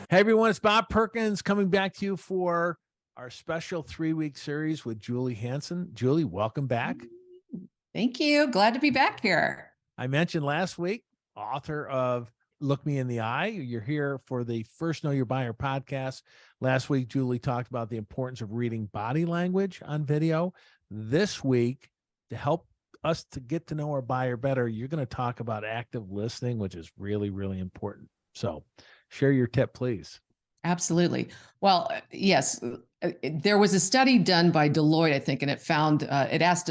Hey everyone, it's Bob Perkins coming back to you for our special 3-week series with Julie Hansen. Julie, welcome back. Thank you. Glad to be back here. I mentioned last week, author of Look Me in the Eye. You're here for the first Know Your Buyer podcast. Last week, Julie talked about the importance of reading body language on video. This week, to help us to get to know our buyer better, you're going to talk about active listening, which is really, really important. So share your tip, please. Absolutely. Well, yes, there was a study done by Deloitte, I think, and it found it asked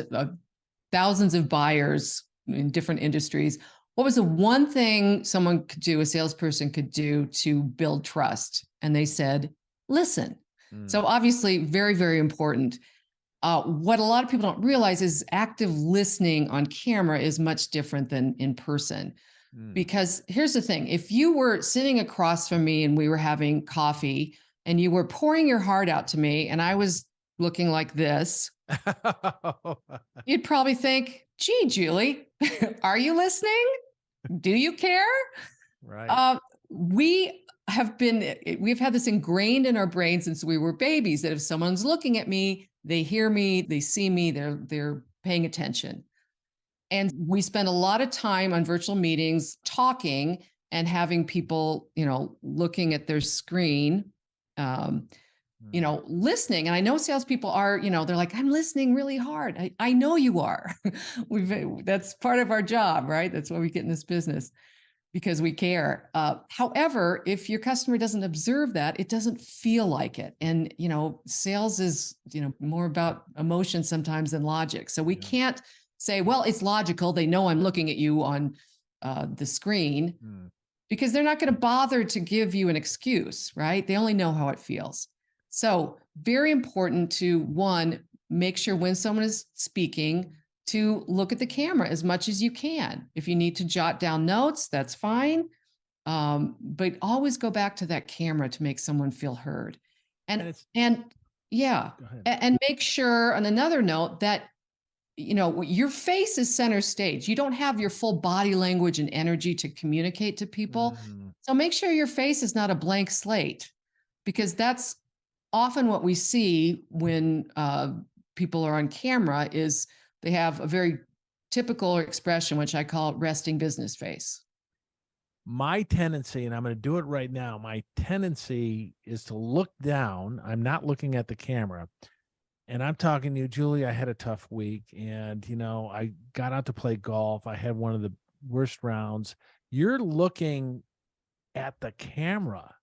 thousands of buyers in different industries, what was the one thing someone could do, a salesperson could do to build trust? And they said, listen. So obviously, very, very important. What a lot of people don't realize is active listening on camera is much different than in person. Because here's the thing, if you were sitting across from me and we were having coffee and you were pouring your heart out to me and I was looking like this, you'd probably think, gee, Julie, are you listening? Do you care? Right. We've had this ingrained in our brains since we were babies that if someone's looking at me, they hear me, they see me, they're paying attention. And we spend a lot of time on virtual meetings talking and having people, looking at their screen, listening. And I know salespeople are, they're like, I'm listening really hard. I know you are. That's part of our job, right? That's why we get in this business, because we care. However, if your customer doesn't observe that, it doesn't feel like it. And, sales is, more about emotion sometimes than logic. So we can't say, well, it's logical. They know I'm looking at you on the screen because they're not going to bother to give you an excuse, right? They only know how it feels. So very important to, one, make sure when someone is speaking to look at the camera as much as you can. If you need to jot down notes, that's fine. But always go back to that camera to make someone feel heard. And make sure, on another note, that your face is center stage. You don't have your full body language and energy to communicate to people. So make sure your face is not a blank slate, because that's often what we see when people are on camera is they have a very typical expression, which I call resting business face. My tendency, and I'm going to do it right now, my tendency is to look down. I'm not looking at the camera. And I'm talking to you, Julie. I had a tough week and, I got out to play golf. I had one of the worst rounds. You're looking at the camera,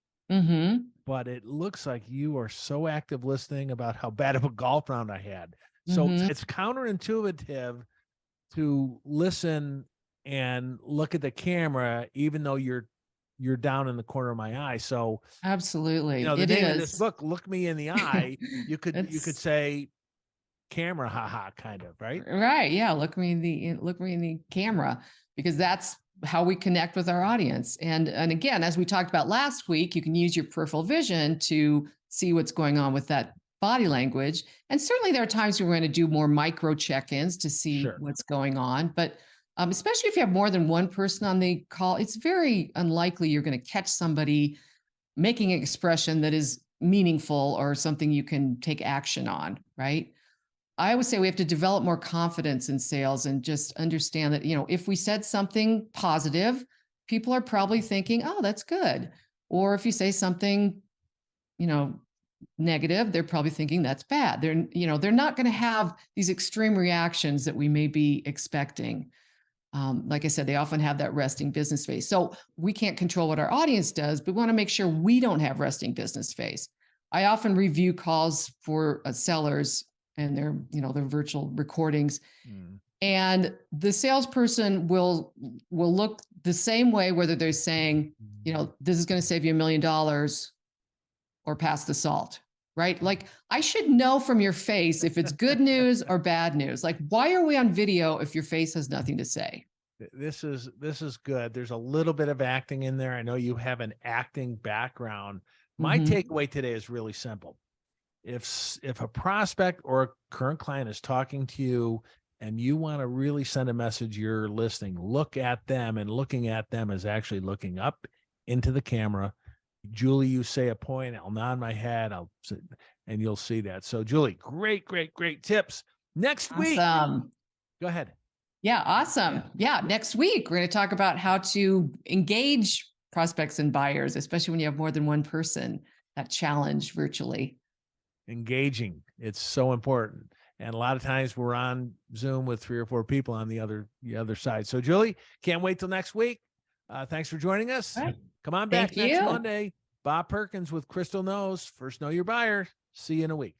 but it looks like you are so active listening about how bad of a golf round I had. So it's counterintuitive to listen and look at the camera, even though you're down in the corner of my eye. So absolutely, the name of this book, Look Me in the Eye, you could say camera, haha, kind of, right? Right. Yeah. Look me in the camera, because that's how we connect with our audience. And again, as we talked about last week, you can use your peripheral vision to see what's going on with that body language. And certainly there are times we're going to do more micro check-ins to see what's going on. But especially if you have more than one person on the call, it's very unlikely you're going to catch somebody making an expression that is meaningful or something you can take action on, right? I would say we have to develop more confidence in sales and just understand that, if we said something positive, people are probably thinking, oh, that's good. Or if you say something, negative, they're probably thinking that's bad. They're not going to have these extreme reactions that we may be expecting. Like I said, they often have that resting business face. So we can't control what our audience does, but we want to make sure we don't have resting business face. I often review calls for sellers and their virtual recordings. And the salesperson will look the same way, whether they're saying, this is going to save you $1 million or pass the salt, right? Like, I should know from your face if it's good news or bad news. Like, why are we on video if your face has nothing to say? This is good. There's a little bit of acting in there. I know you have an acting background. My takeaway today is really simple. If a prospect or a current client is talking to you and you want to really send a message, you're listening, look at them, and looking at them is actually looking up into the camera Julie, you say a point, I'll nod my head, and you'll see that. So Julie, great tips. Next week, Awesome. go ahead. Yeah, awesome. Yeah, next week we're going to talk about how to engage prospects and buyers, especially when you have more than one person, that challenge virtually. Engaging, it's so important. And a lot of times we're on Zoom with 3 or 4 people on the other side. So Julie, can't wait till next week. Thanks for joining us. Right. Come on back Thank next you. Monday. Bob Perkins with Crystal Knows. First Know Your Buyer. See you in a week.